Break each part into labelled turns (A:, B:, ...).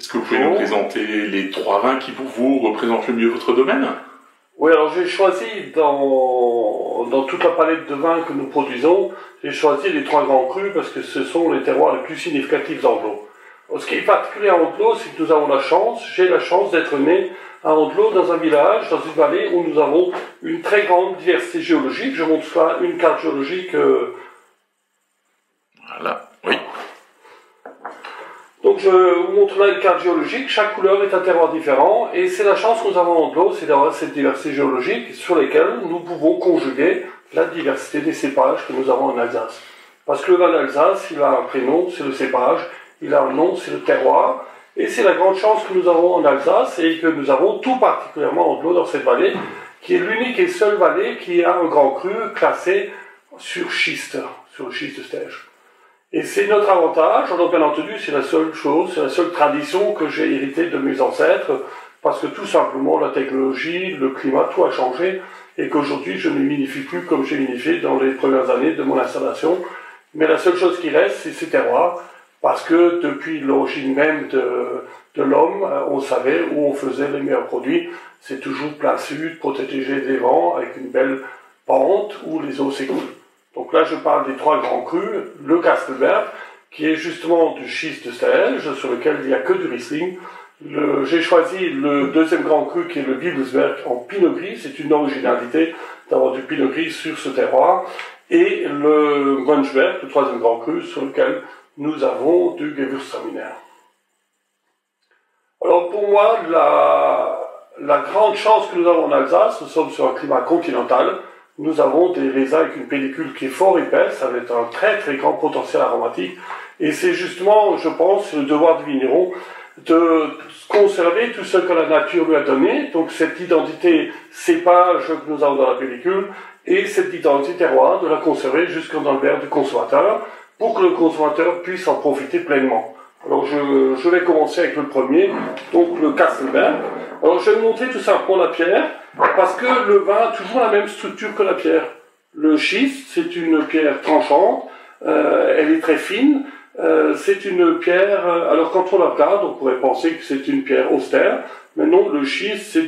A: Est-ce que vous pouvez nous présenter les 3 vins qui pour vous représentent le mieux votre domaine?
B: Oui, alors j'ai choisi dans toute la palette de vins que nous produisons, j'ai choisi les 3 grands crus parce que ce sont les terroirs les plus significatifs d'Andlau. Ce qui est particulier à Andlau, c'est que nous avons j'ai la chance d'être né à Andlau dans un village, dans une vallée où nous avons une très grande diversité géologique. Je montre là une carte géologique.
A: Voilà, oui.
B: Donc je vous montre là une carte géologique, chaque couleur est un terroir différent, et c'est la chance que nous avons en Andlau, c'est d'avoir cette diversité géologique sur lesquelles nous pouvons conjuguer la diversité des cépages que nous avons en Alsace. Parce que le vin d'Alsace, il a un prénom, c'est le cépage, il a un nom, c'est le terroir, et c'est la grande chance que nous avons en Alsace, et que nous avons tout particulièrement en Andlau dans cette vallée, qui est l'unique et seule vallée qui a un grand cru classé sur schiste, sur le schiste de Stège. Et c'est notre avantage, alors bien entendu, c'est la seule chose, c'est la seule tradition que j'ai héritée de mes ancêtres, parce que tout simplement la technologie, le climat, tout a changé, et qu'aujourd'hui je ne vinifie plus comme j'ai vinifié dans les premières années de mon installation. Mais la seule chose qui reste, c'est ces terroirs, parce que depuis l'origine même de l'homme, on savait où on faisait les meilleurs produits. C'est toujours plein sud, protégé des vents, avec une belle pente où les eaux s'écoulent. Donc là, je parle des 3 grands crus, le Kastelberg, qui est justement du schiste de Stège, sur lequel il n'y a que du Riesling. J'ai choisi le 2e grand cru, qui est le Wildesberg en Pinot Gris. C'est une originalité d'avoir du Pinot Gris sur ce terroir. Et le Mönchberg, le 3e grand cru, sur lequel nous avons du Gewürztraminer. Alors pour moi, la grande chance que nous avons en Alsace, nous sommes sur un climat continental. Nous avons des raisins avec une pellicule qui est fort épaisse, avec un très très grand potentiel aromatique. Et c'est justement, je pense, le devoir du vigneron de conserver tout ce que la nature lui a donné, donc cette identité cépage que nous avons dans la pellicule, et cette identité terroir, de la conserver jusqu'en dans le verre du consommateur, pour que le consommateur puisse en profiter pleinement. Alors je vais commencer avec le premier, donc le Kastelberg. Alors je vais vous montrer tout simplement la pierre, parce que le vin a toujours la même structure que la pierre. Le schiste, c'est une pierre tranchante, elle est très fine, c'est une pierre, alors quand on la regarde, on pourrait penser que c'est une pierre austère, mais non, le schiste,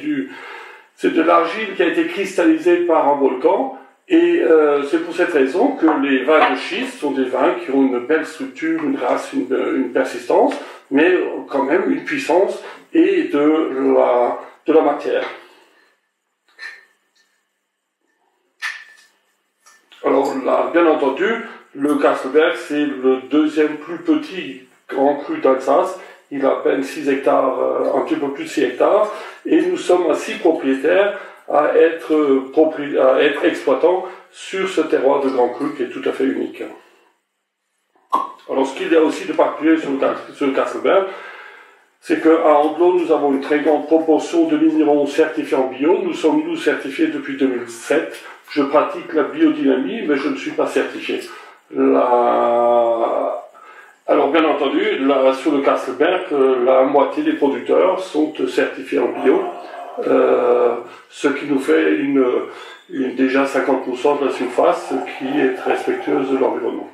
B: c'est de l'argile qui a été cristallisée par un volcan, et c'est pour cette raison que les vins de schiste sont des vins qui ont une belle structure, une race, une persistance, mais quand même une puissance et de la matière. Alors là, bien entendu, le Kastelberg, c'est le 2e plus petit grand cru d'Alsace. Il a à peine 6 hectares, un petit peu plus de 6 hectares, et nous sommes à 6 propriétaires à être exploitants sur ce terroir de grand cru qui est tout à fait unique. Alors ce qu'il y a aussi de particulier sur le Kastelberg, c'est qu'à Andlau, nous avons une très grande proportion de vignerons certifiés en bio. Nous sommes, nous, certifiés depuis 2007. Je pratique la biodynamie, mais je ne suis pas certifié. Alors, bien entendu, sur le Kastelberg, la moitié des producteurs sont certifiés en bio, ce qui nous fait déjà 50% de la surface qui est respectueuse de l'environnement.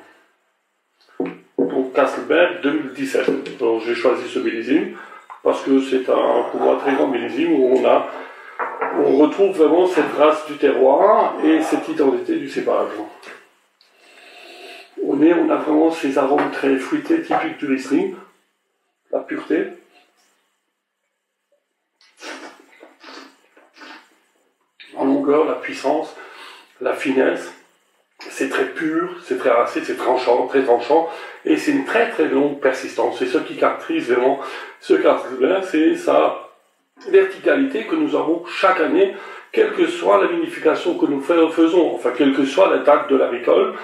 B: Donc, Kastelberg 2017. Donc, j'ai choisi ce millésime parce que c'est pour moi, un très grand millésime où on retrouve vraiment cette race du terroir et cette identité du cépage. Au nez, on a vraiment ces arômes très fruités, typiques du Riesling, la pureté. En longueur, la puissance, la finesse. C'est très pur, c'est très racé, c'est tranchant, très tranchant, et c'est une très très longue persistance. C'est ce qui caractérise vraiment ce Kastelberg, c'est sa verticalité que nous avons chaque année, quelle que soit la vinification que nous faisons, enfin quelle que soit la date de la récolte,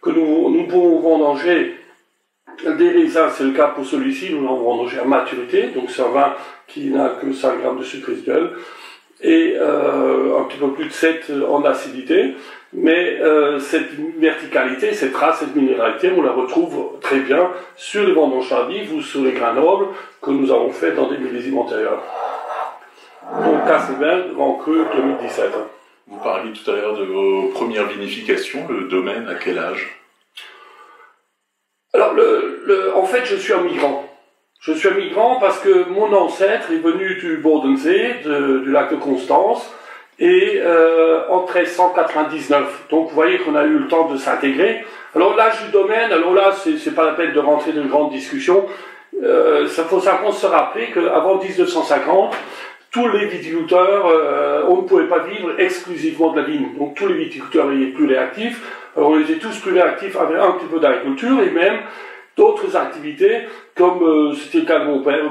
B: que nous pouvons vendanger des raisins, c'est le cas pour celui-ci, nous l'avons vendangé à maturité, donc c'est un vin qui n'a que 5 grammes de sucre résiduel, et un petit peu plus de 7 en acidité, mais cette verticalité, cette race, cette minéralité, on la retrouve très bien sur les vendanges tardives ou sur les grains nobles que nous avons fait dans des millésimes antérieurs. Donc Kastelberg, Grand Cru 2017.
A: Vous parliez tout à l'heure de vos premières vinifications, le domaine à quel âge?
B: Alors, en fait, je suis un migrant. Je suis un migrant parce que mon ancêtre est venu du Bodensee, du lac de Constance, et en 1399. Donc vous voyez qu'on a eu le temps de s'intégrer. Alors l'âge du domaine, alors là c'est pas la peine de rentrer dans une grande discussion. Ça faut simplement se rappeler qu'avant 1950, tous les viticulteurs, on ne pouvait pas vivre exclusivement de la vigne. Donc tous les viticulteurs étaient plus réactifs. Alors on était tous plus réactifs avec un petit peu d'agriculture et même d'autres activités, comme c'était le cas de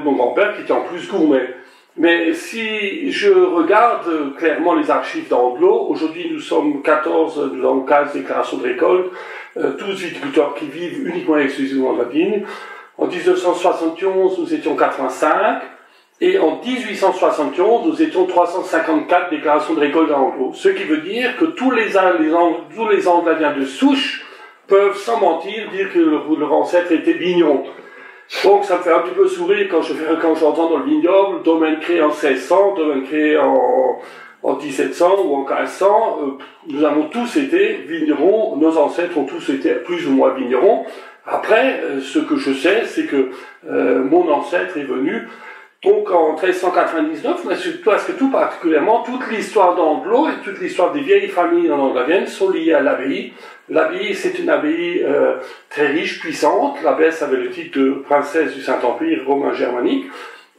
B: mon grand-père, qui était en plus gourmet. Mais si je regarde clairement les archives d'Anglo, aujourd'hui nous sommes 14, nous avons 15 déclarations de récolte, tous viticulteurs qui vivent uniquement et exclusivement de la vigne. En 1971, nous étions 85, et en 1871, nous étions 354 déclarations de récolte d'Anglo. Ce qui veut dire que tous les Anglaviens de souche peuvent sans mentir dire que leur ancêtre était vigneron. Donc ça me fait un petit peu sourire quand j'entends dans le vignoble, domaine créé en 1600, domaine créé en 1700 ou en 1500, nous avons tous été vignerons, nos ancêtres ont tous été plus ou moins vignerons. Après, ce que je sais, c'est que mon ancêtre est venu donc en 1399, mais parce que tout particulièrement, toute l'histoire d'Anglo et toute l'histoire des vieilles familles anglaviennes sont liées à l'abbaye. L'abbaye, c'est une abbaye très riche, puissante. L'abbesse avait le titre de princesse du Saint-Empire romain germanique.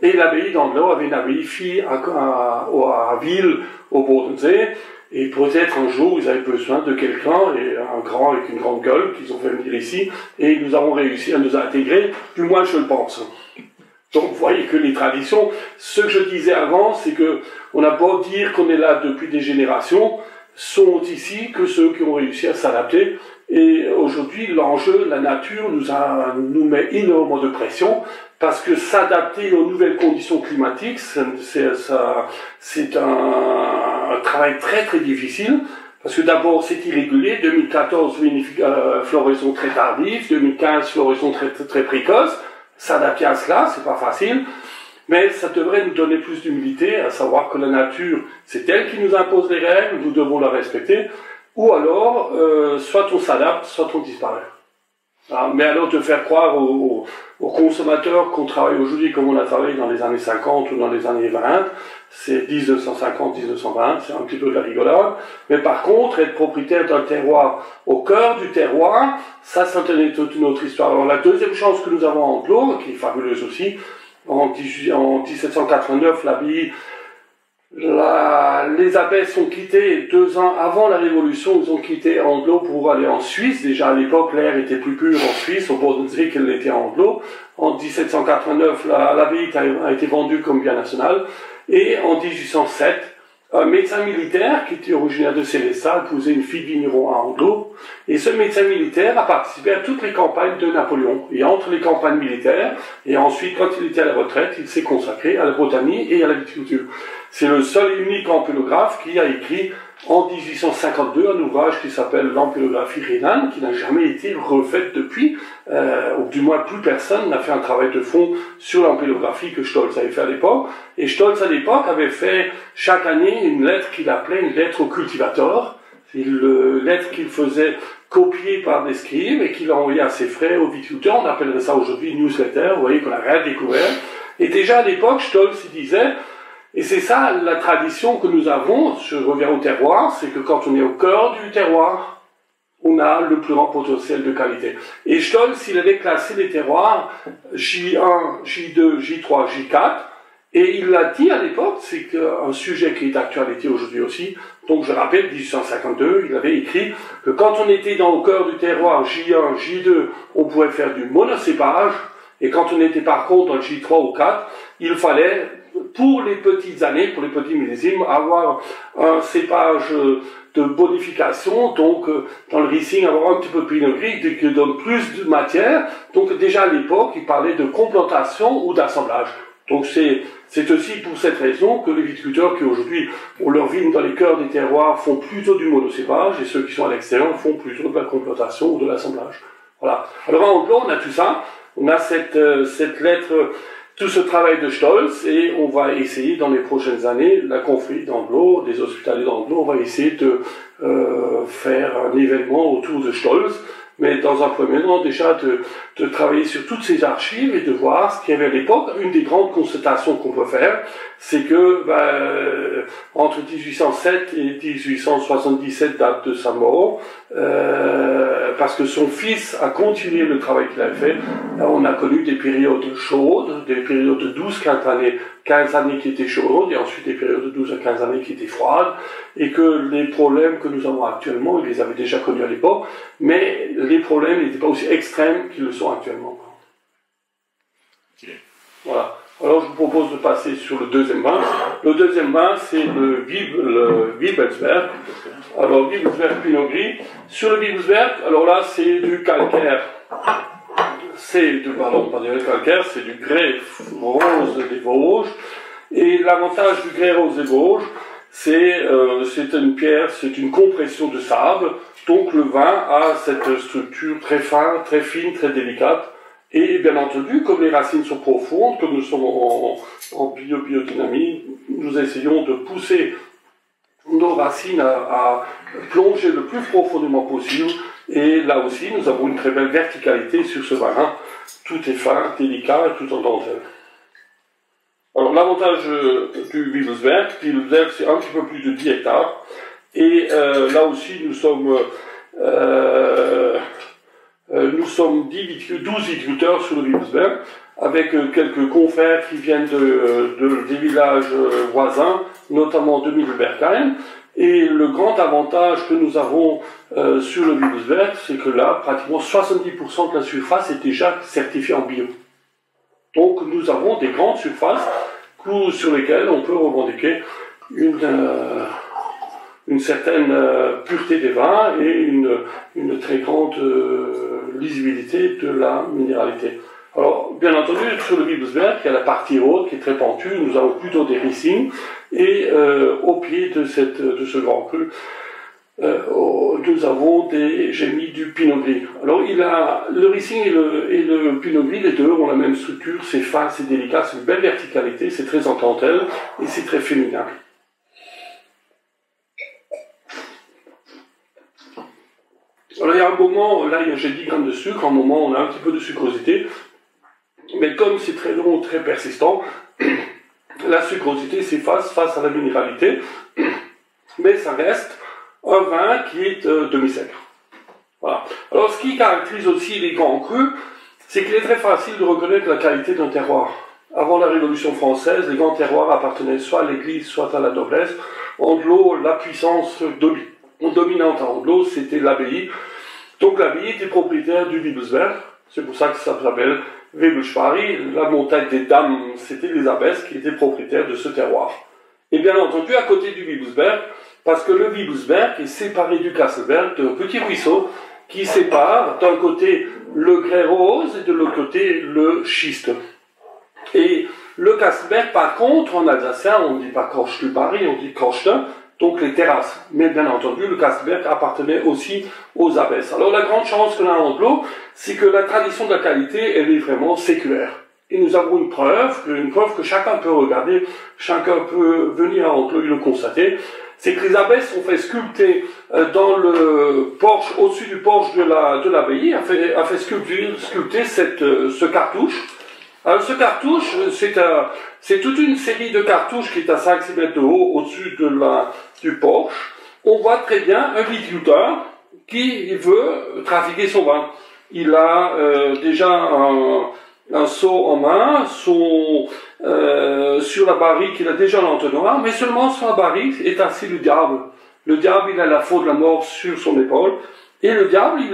B: Et l'abbaye d'Anglo avait une abbaye fille à Ville, au Bodensee. Et peut-être un jour, ils avaient besoin de quelqu'un, et un grand avec une grande gueule, qu'ils ont fait venir ici. Et nous avons réussi à nous intégrer, du moins je le pense. Donc vous voyez que les traditions, ce que je disais avant, c'est que on a beau dire qu'on est là depuis des générations, sont ici que ceux qui ont réussi à s'adapter. Et aujourd'hui, l'enjeu, la nature nous met énormément de pression, parce que s'adapter aux nouvelles conditions climatiques, c'est un travail très très difficile. Parce que d'abord, c'est irrégulier. 2014, floraison très tardive. 2015, floraison très, très, très précoce. S'adapter à cela, c'est pas facile, mais ça devrait nous donner plus d'humilité, à savoir que la nature, c'est elle qui nous impose les règles, nous devons la respecter, ou alors, soit on s'adapte, soit on disparaît. Ah, mais alors de faire croire aux consommateurs qu'on travaille aujourd'hui comme on a travaillé dans les années 50 ou dans les années 20, c'est 1950-1920, c'est un petit peu de la rigolade. Mais par contre, être propriétaire d'un terroir au cœur du terroir, ça c'est toute une autre histoire. Alors la deuxième chance que nous avons en Anglo, qui est fabuleuse aussi, en 1789, l'abbaye, les abbesses ont quitté 2 ans avant la Révolution, ils ont quitté Anglo pour aller en Suisse. Déjà à l'époque, l'air était plus pur en Suisse, au Bodensee qu'elle l'était en Anglo. En 1789, l'abbaye a été vendue comme bien national. Et en 1807, un médecin militaire qui était originaire de Célestat épousait une fille de vigneron à Anglo. Et ce médecin militaire a participé à toutes les campagnes de Napoléon. Et entre les campagnes militaires, et ensuite quand il était à la retraite, il s'est consacré à la botanie et à la viticulture. C'est le seul et unique ampélographe qui a écrit en 1852 un ouvrage qui s'appelle l'Ampélographie rhénane, qui n'a jamais été refaite depuis, ou du moins plus personne n'a fait un travail de fond sur l'ampélographie que Stolz avait fait à l'époque. Et Stolz à l'époque avait fait chaque année une lettre qu'il appelait une lettre au cultivateur. C'est une lettre qu'il faisait copier par des scribes et qu'il envoyait à ses frères, aux viticulteurs. On appellerait ça aujourd'hui newsletter. Vous voyez qu'on a rien découvert. Et déjà à l'époque, Stolz disait, et c'est ça la tradition que nous avons, je reviens au terroir, c'est que quand on est au cœur du terroir, on a le plus grand potentiel de qualité. Et Stolz, il avait classé les terroirs J1, J2, J3, J4, et il l'a dit à l'époque, c'est un sujet qui est d'actualité aujourd'hui aussi. Donc je rappelle, 1852, il avait écrit que quand on était au cœur du terroir J1, J2, on pouvait faire du monocépage, et quand on était par contre dans le J3 ou 4, il fallait, pour les petites années, pour les petits millésimes, avoir un cépage de bonification, donc dans le Riesling, avoir un petit peu de pinot gris qui donne plus de matière. Donc déjà à l'époque, il parlait de complantation ou d'assemblage. Donc c'est aussi pour cette raison que les viticulteurs qui aujourd'hui ont leur vigne dans les cœurs des terroirs font plutôt du monocépage, et ceux qui sont à l'extérieur font plutôt de la complantation ou de l'assemblage. Voilà. Alors en gros, on a tout ça. On a cette lettre, tout ce travail de Stolz, et on va essayer dans les prochaines années, la confrérie d'Anglo, des hospitaliers d'Anglo, on va essayer de faire un événement autour de Stolz, Mais dans un premier temps, déjà, de travailler sur toutes ces archives et de voir ce qu'il y avait à l'époque. Une des grandes constatations qu'on peut faire, c'est que entre 1807 et 1877 date de sa mort, parce que son fils a continué le travail qu'il avait fait. On a connu des périodes chaudes, des périodes de 15 années qui étaient chaudes, et ensuite des périodes de 12 à 15 années qui étaient froides, et que les problèmes que nous avons actuellement, ils les avaient déjà connus à l'époque, mais les problèmes n'étaient pas aussi extrêmes qu'ils le sont actuellement. Voilà. Alors je vous propose de passer sur le deuxième bain. Le deuxième bain, c'est le Wiebelsberg. Alors Wiebelsberg Pinot Gris. Sur le Wiebelsberg, alors là c'est du calcaire. C'est du calcaire, c'est du grès rose des Vosges. Et l'avantage du grès rose des Vosges, c'est une pierre, c'est une compression de sable. Donc le vin a cette structure très fine, très délicate. Et bien entendu, comme les racines sont profondes, comme nous sommes en biodynamie, nous essayons de pousser nos racines à plonger le plus profondément possible. Et là aussi, nous avons une très belle verticalité sur ce vin. Tout est fin, délicat et tout en dentelle. Alors l'avantage du Wiebelsberg, c'est un petit peu plus de 10 hectares. Et là aussi, nous sommes 12 viticulteurs sur le Wiebelsberg, avec quelques confrères qui viennent des villages voisins, notamment de Mittelbergheim. Et le grand avantage que nous avons sur le Wiebelsberg, c'est que là, pratiquement 70% de la surface est déjà certifiée en bio. Donc nous avons des grandes surfaces sur lesquelles on peut revendiquer une certaine pureté des vins et une très grande lisibilité de la minéralité. Alors, bien entendu, sur le Wiebelsberg, il y a la partie haute qui est très pentue, nous avons plutôt des Riesling, et au pied de ce grand cru, nous avons j'ai mis du Pinot Gris. Alors, le Riesling et le Pinot Gris, les deux ont la même structure, c'est fin, c'est délicat, c'est une belle verticalité, c'est très en dentelle, et c'est très féminin. Alors il y a un moment, là j'ai 10 grammes de sucre, un moment on a un petit peu de sucrosité, mais comme c'est très long, très persistant, la sucrosité s'efface face à la minéralité, mais ça reste un vin qui est demi-sec. Voilà. Alors ce qui caractérise aussi les grands crus, c'est qu'il est très facile de reconnaître la qualité d'un terroir. Avant la Révolution française, les grands terroirs appartenaient soit à l'église, soit à la noblesse. En l'eau, la puissance dominante à Anglo, c'était l'abbaye. Donc l'abbaye était propriétaire du Wiebelsberg, c'est pour ça que ça s'appelle Wiebelschwari, la montagne des dames, c'était les abbesses qui étaient propriétaires de ce terroir. Et bien entendu, à côté du Wiebelsberg, parce que le Wiebelsberg est séparé du Kasselberg d'un petit ruisseau qui sépare d'un côté le grès rose et de l'autre côté le schiste. Et le Kasselberg, par contre, en alsacien, on ne dit pas Korchtubari, on dit Korchten, donc les terrasses. Mais bien entendu, le Kasselberg appartenait aussi aux abbesses. Alors la grande chance que l'on a en Anglo, c'est que la tradition de la qualité, elle est vraiment séculaire. Et nous avons une preuve que chacun peut regarder, chacun peut venir à Anglo et le constater, c'est que les abbesses ont fait sculpter dans le porche, au-dessus du porche de l'abbaye, a fait sculpter ce cartouche. Alors ce cartouche, c'est toute une série de cartouches qui est à 5-6 mètres de haut au-dessus du porche. On voit très bien un viticulteur qui veut trafiquer son vin. Il a déjà un seau en main, sur la barrique il a déjà l'entonnoir, mais seulement sur la barrique est assis le diable. Le diable, il a la faute de la mort sur son épaule. Et le diable, il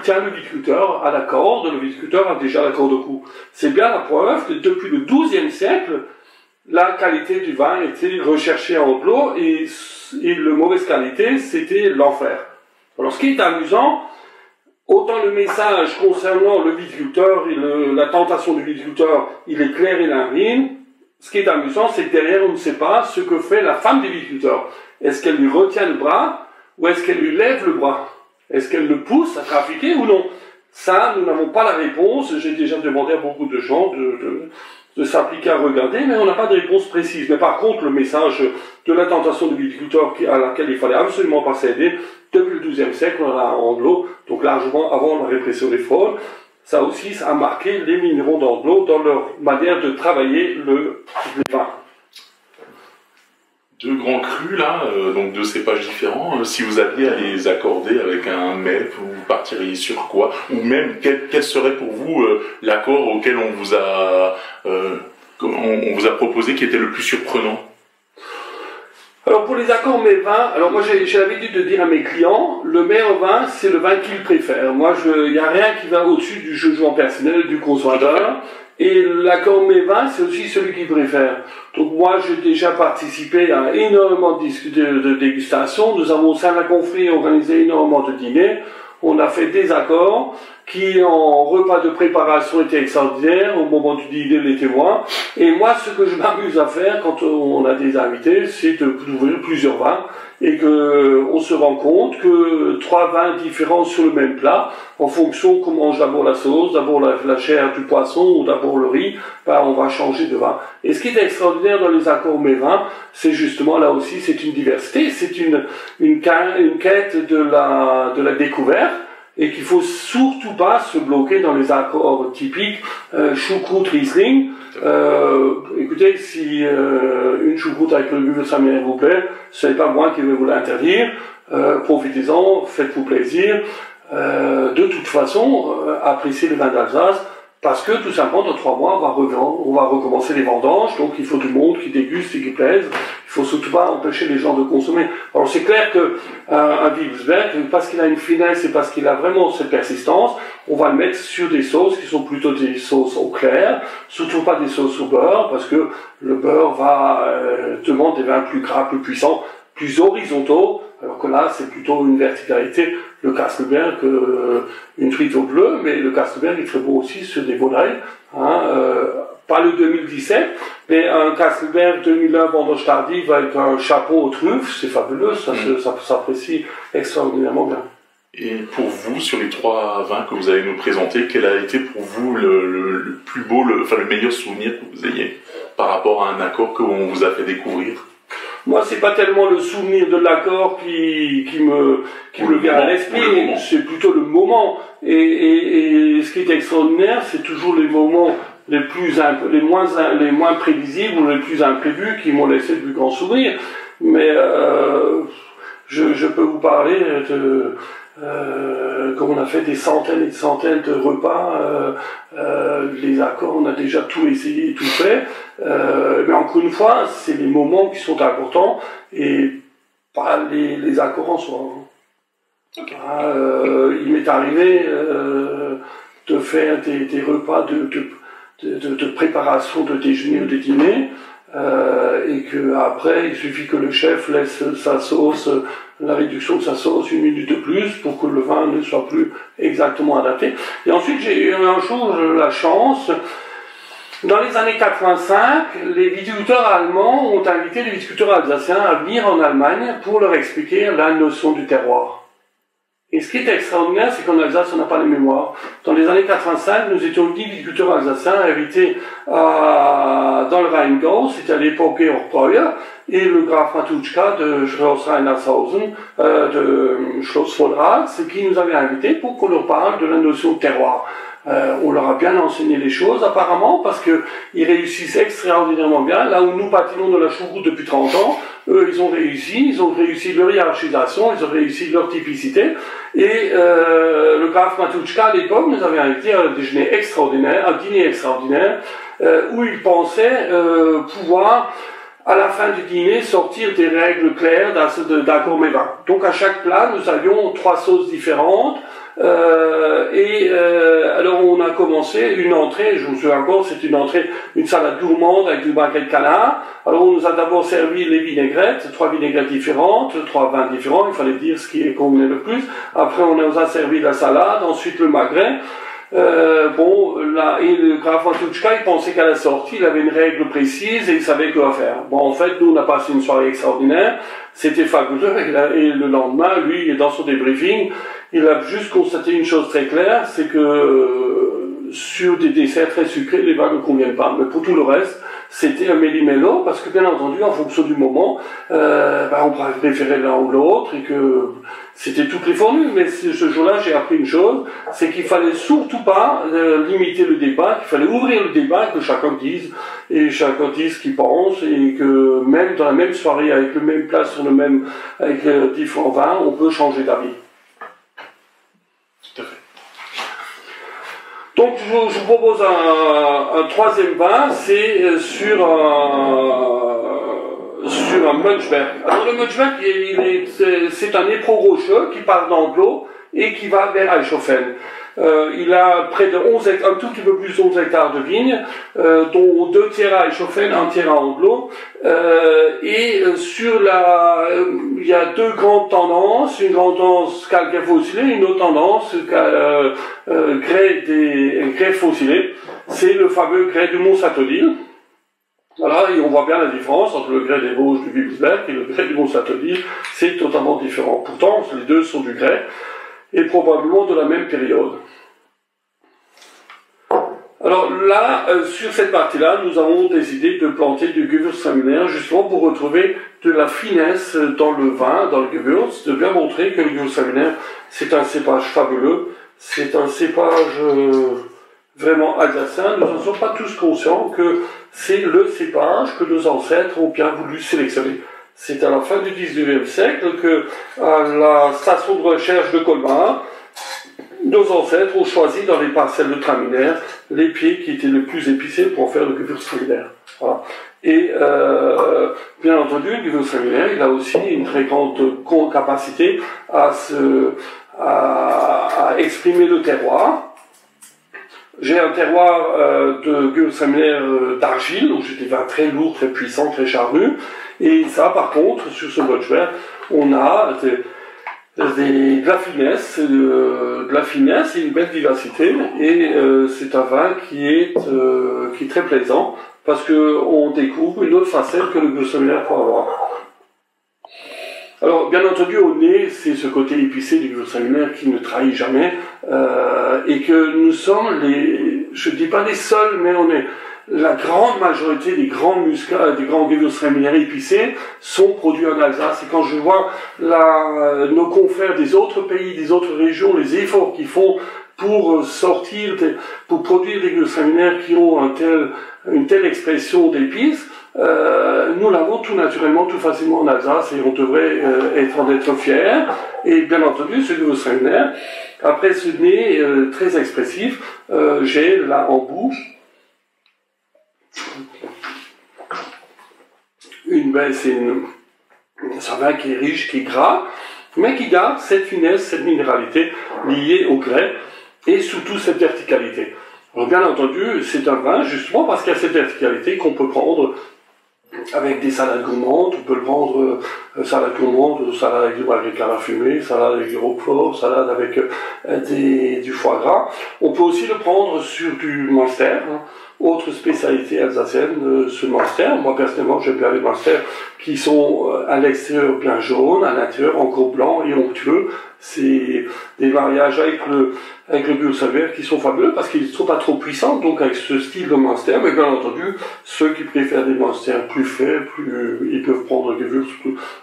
B: tient le viticulteur à la corde, le viticulteur a déjà la corde au cou. C'est bien la preuve que depuis le XIIe siècle, la qualité du vin était recherchée en Anglo et la mauvaise qualité, c'était l'enfer. Alors ce qui est amusant, autant le message concernant le viticulteur et la tentation du viticulteur, il est clair et limpide. Ce qui est amusant, c'est que derrière, on ne sait pas ce que fait la femme du viticulteur. Est-ce qu'elle lui retient le bras ou est-ce qu'elle lui lève le bras? Est-ce qu'elle le pousse à trafiquer ou non? Ça, nous n'avons pas la réponse. J'ai déjà demandé à beaucoup de gens de s'appliquer à regarder, mais on n'a pas de réponse précise. Mais par contre, le message de la tentation du viticulteur à laquelle il fallait absolument pas céder, depuis le XIIe siècle, on a anglo, donc largement avant la répression des fraudes, ça aussi, ça a marqué les vignerons d'Anglo dans leur manière de travailler les vins.
A: Deux grands crus là, donc deux cépages différents. Si vous aviez à les accorder avec un MEP, vous partiriez sur quoi? Ou même quel serait pour vous l'accord auquel on vous a proposé qui était le plus surprenant?
B: Alors pour les accords mets vins, alors moi j'ai l'habitude de dire à mes clients, le meilleur vin c'est le vin qu'ils préfèrent. Moi il n'y a rien qui va au-dessus du jugement personnel du consommateur. Et l'accord mets vins c'est aussi celui qu'ils préfèrent. Donc moi j'ai déjà participé à énormément de dégustations. Nous avons au sein de la confrérie organisé énormément de dîners. On a fait des accords qui en repas de préparation étaient extraordinaires, au moment du dîner les témoins. Et moi, ce que je m'amuse à faire quand on a des invités, c'est d'ouvrir plusieurs vins et que on se rend compte que 3 vins différents sur le même plat, en fonction qu'on mange d'abord la sauce, d'abord la chair du poisson ou d'abord le riz, on va changer de vin. Et ce qui est extraordinaire dans les accords mets vins, c'est justement là aussi, c'est une diversité, c'est une quête de la découverte. Et qu'il faut surtout pas se bloquer dans les accords typiques choucroute Riesling. Écoutez, si une choucroute avec le Gewürztraminer vous plaît, ce n'est pas moi qui vais vous l'interdire. Profitez-en, faites-vous plaisir. De toute façon, appréciez le vin d'Alsace, parce que tout simplement, dans 3 mois, on va recommencer les vendanges, donc il faut du monde qui déguste et qui plaise. Il faut surtout pas empêcher les gens de consommer. Alors c'est clair que un Wilsberg, parce qu'il a une finesse et parce qu'il a vraiment cette persistance, on va le mettre sur des sauces qui sont plutôt des sauces au clair, surtout pas des sauces au beurre, parce que le beurre va demander des vins plus gras, plus puissants, plus horizontaux, alors que là c'est plutôt une verticalité. Le Kastelberg, une truite au bleu, mais le Kastelberg est très beau aussi sur des volailles, pas le 2017, mais un Kastelberg 2001 vendange tardive avec un chapeau aux truffes, c'est fabuleux, ça s'apprécie extraordinairement bien.
A: Et pour vous, sur les 3 vins que vous allez nous présenter, quel a été pour vous le plus beau, le meilleur souvenir que vous ayez par rapport à un accord qu'on vous a fait découvrir?
B: Moi, c'est pas tellement le souvenir de l'accord qui me vient à l'esprit, c'est plutôt le moment. Et ce qui est extraordinaire, c'est toujours les moments les moins prévisibles ou les plus imprévus qui m'ont laissé de plus grands souvenirs. Mais je peux vous parler comme on a fait des centaines et des centaines de repas, les accords, on a déjà tout essayé, tout fait. Mais encore une fois, c'est les moments qui sont importants et pas les accords en soi. Okay. Il m'est arrivé de faire des repas de préparation de déjeuner ou de dîner, et que après il suffit que le chef laisse sa sauce, la réduction de sa sauce 1 minute de plus pour que le vin ne soit plus exactement adapté. Et ensuite j'ai eu un jour la chance, dans les années 85, les viticulteurs allemands ont invité les viticulteurs alsaciens à venir en Allemagne pour leur expliquer la notion du terroir. Et ce qui est extraordinaire, c'est qu'en Alsace, on n'a pas les mémoires. Dans les années 85, nous étions 10 viticulteurs alsaciens invités dans le Rheingau, c'était à l'époque Georg et le Graf Matuschka de Schloss Reinhardshausen, de Schloss Vollrath, qui nous avaient invités pour qu'on leur parle de la notion de terroir. On leur a bien enseigné les choses, apparemment, parce qu'ils réussissent extraordinairement bien. Là où nous patinons dans la choucroute depuis 30 ans, eux, ils ont réussi leur hiérarchisation, ils ont réussi leur typicité. Et le Graf Matuschka, à l'époque, nous avait invité à un dîner extraordinaire, où ils pensaient pouvoir, à la fin du dîner, sortir des règles claires d'accords mets vins. Donc à chaque plat, nous avions 3 sauces différentes. Alors on a commencé une entrée, je me souviens encore, c'était une salade gourmande avec du banquet de canard. Alors on nous a d'abord servi les vinaigrettes, 3 vinaigrettes différentes, 3 vins différents, il fallait dire ce qui convenait le plus. Après on nous a servi la salade, ensuite le magret. Et le Graf Matuschka, il pensait qu'à la sortie, il avait une règle précise et il savait quoi faire. Bon, en fait, nous, on a passé une soirée extraordinaire, c'était fabuleux, et le lendemain, lui, dans son débriefing, il a juste constaté une chose très claire, c'est que sur des desserts très sucrés, les vins ne conviennent pas. Mais pour tout le reste, c'était un méli-mélo, parce que bien entendu, en fonction du moment, on préférait l'un ou l'autre, et que c'était toutes les formules. Mais ce jour-là, j'ai appris une chose, c'est qu'il fallait surtout pas limiter le débat, qu'il fallait ouvrir le débat, que chacun dise ce qu'il pense, et que même dans la même soirée, avec le même plat sur le même, avec différents vins, on peut changer d'avis.
A: Tout à fait.
B: Donc, je vous propose un troisième vin, c'est sur un Munchberg. Alors, le Munchberg, c'est un éperon rocheux qui part d'Anglo et qui va vers Eichhofen. Il a près de 11 hectares, un tout petit peu plus de 11 hectares de vignes, dont 2 tiers à Eichhofen, 1 tiers à Anglo. Il y a deux grandes tendances, une grande tendance calcaire fossilé, une autre tendance grès fossilé. C'est le fameux grès du Mont-Saint-Odile. Voilà, et on voit bien la différence entre le grès des Vosges du Wilsberg et le grès du Mont-Saint-Odile. C'est totalement différent. Pourtant, les deux sont du grès, et probablement de la même période. Alors là, sur cette partie-là, nous avons décidé de planter du Gewürztraminer, justement pour retrouver de la finesse dans le vin, dans le Gewürz, de bien montrer que le Gewürztraminer, c'est un cépage fabuleux, c'est un cépage vraiment alsacien. Nous ne sommes pas tous conscients que c'est le cépage que nos ancêtres ont bien voulu sélectionner. C'est à la fin du XIXe siècle que, à la station de recherche de Colmar, nos ancêtres ont choisi dans les parcelles de Traminer les pieds qui étaient les plus épicés pour en faire le Gewürztraminer. Voilà. Et bien entendu, le Gewürztraminer, il a aussi une très grande capacité à exprimer le terroir. J'ai un terroir de Gewürztraminer d'argile, donc j'ai des vins très lourds, très puissants, très charnus. Et ça, par contre, sur ce Munchberg, on a de la finesse et une belle vivacité. Et c'est un vin qui est très plaisant, parce qu'on découvre une autre facette que le Gewürztraminer peut avoir. Alors, bien entendu, au nez, c'est ce côté épicé du Gewürztraminer qui ne trahit jamais, et que nous sommes je dis pas les seuls, mais on est la grande majorité des grands muscats, des grands Gewürztraminer épicés sont produits en Alsace. Et quand je vois nos confrères des autres pays, des autres régions, les efforts qu'ils font pour pour produire des Gewürztraminer qui ont une telle expression d'épices, nous l'avons tout naturellement, tout facilement en Alsace, et on devrait en être fiers. Et bien entendu, ce Gewürztraminer, après ce nez très expressif, j'ai là en bouche c'est un vin qui est riche, qui est gras, mais qui garde cette finesse, cette minéralité liée au grès, et surtout cette verticalité. Alors bien entendu, c'est un vin, justement parce qu'il y a cette verticalité, qu'on peut prendre avec des salades gourmandes. On peut le prendre salade gourmande, salade avec du magritte à fumée, salade avec du roquefort, salade avec du foie gras. On peut aussi le prendre sur du Munster, hein. Autre spécialité alsacienne, ce Munster. Moi personnellement, j'aime bien les Munster qui sont à l'extérieur bien jaunes, à l'intérieur encore blancs et onctueux. C'est des mariages avec le Gewürztraminer qui sont fabuleux parce qu'ils ne sont pas trop puissants, donc avec ce style de Munster. Mais bien entendu, ceux qui préfèrent des Munster plus faibles, ils peuvent prendre le Gewürz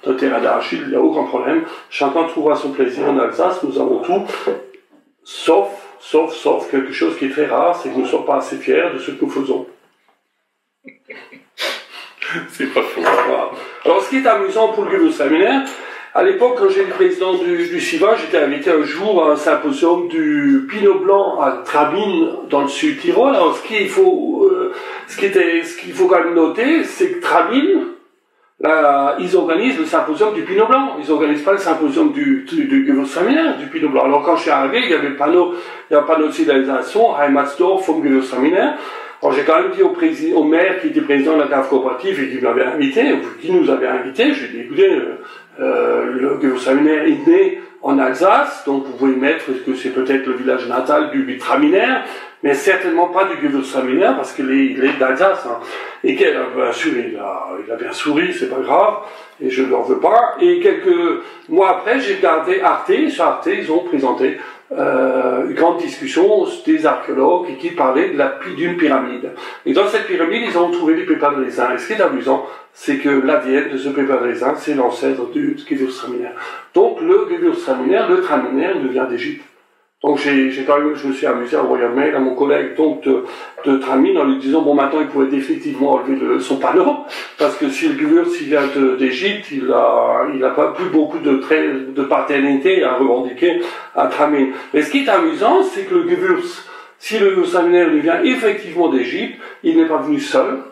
B: d'un terrain d'argile, il n'y a aucun problème. Chacun trouvera son plaisir en Alsace, nous avons tout, sauf quelque chose qui est très rare, c'est que nous ne sommes pas assez fiers de ce que nous faisons.
A: C'est pas faux.
B: Voilà. Alors, ce qui est amusant pour le Gewürztraminer, à l'époque, quand j'étais président du CIVA, j'étais invité un jour à un symposium du Pinot Blanc à Trabin, dans le Sud-Tyrol. Alors, ce qu'il faut quand même noter, c'est que Trabin, là, ils organisent le symposium du Pinot Blanc. Ils organisent pas le symposium du Gewürztraminer, du Pinot Blanc. Alors, quand je suis arrivé, il y avait un panneau de signalisation, Heimatsdorf vom Gewürztraminer. Alors, j'ai quand même dit au maire qui était président de la cave coopérative et qui m'avait invité, qui nous avait invité, je lui ai dit, écoutez, le Gewürztraminer est né en Alsace, donc vous pouvez mettre que c'est peut-être le village natal du Traminer, mais certainement pas du Gewürztraminer parce qu'il est d'Alsace. Hein. Et bien sûr, il a bien souri, c'est pas grave, et je ne l'en veux pas. Et quelques mois après, j'ai regardé Arte. Sur Arte, ils ont présenté une grande discussion des archéologues qui parlaient d'une pyramide. Et dans cette pyramide, ils ont trouvé des pépins de raisin. Et ce qui est amusant, c'est que l'ADN de ce pépin de raisin, c'est l'ancêtre du Gewürztraminer. Donc le Gewürztraminer, le Traminer, il vient d'Égypte. Donc je me suis amusé à envoyer un mail à mon collègue donc de Tramine en lui disant bon maintenant il pouvait définitivement enlever son panneau parce que si le Gewürz il vient d'Égypte, il a pas plus beaucoup de traits de paternité à revendiquer à Tramine. Mais ce qui est amusant, c'est que le Gewürz, si le Gewürztraminer vient effectivement d'Égypte, il n'est pas venu seul.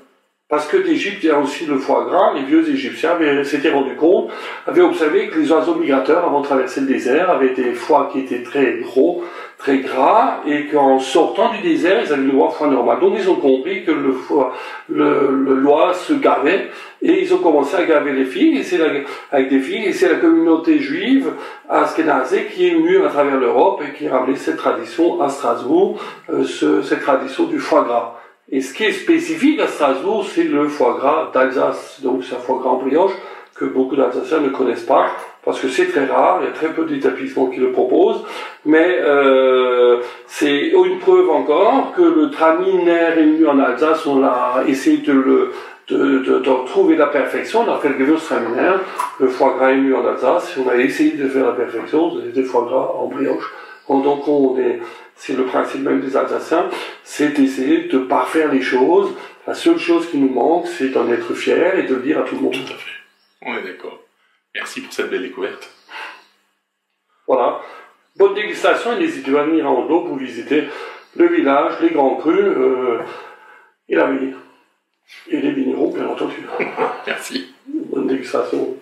B: Parce que d'Égypte, il y a aussi le foie gras. Les vieux Égyptiens s'étaient rendus compte, avaient observé que les oiseaux migrateurs, avant de traverser le désert, avaient des foies qui étaient très gros, très gras, et qu'en sortant du désert, ils avaient le foie normal. Donc ils ont compris que l'oie se gavait, et ils ont commencé à gaver les filles, avec des filles, et c'est la communauté juive ashkénazie qui est venue à travers l'Europe et qui a ramené cette tradition à Strasbourg, cette tradition du foie gras. Et ce qui est spécifique à Strasbourg, c'est le foie gras d'Alsace. Donc c'est un foie gras en brioche que beaucoup d'Alsaciens ne connaissent pas, parce que c'est très rare, il y a très peu d'établissements qui le proposent, mais c'est une preuve encore que le Traminer est venu en Alsace, on a essayé de trouver la perfection, on a fait le Gewürztraminer, le foie gras est venu en Alsace, on a essayé de faire la perfection, des foie gras en brioche. Donc c'est le principe même des Alsaciens, c'est d'essayer de parfaire les choses. La seule chose qui nous manque, c'est d'en être fier et de le dire à tout le monde.
A: Tout à fait. On est d'accord. Merci pour cette belle découverte.
B: Voilà. Bonne dégustation et n'hésitez pas à venir à Andelot pour visiter le village, les grands crus et la ville. Et les vignerons, bien entendu.
A: Merci.
B: Bonne dégustation.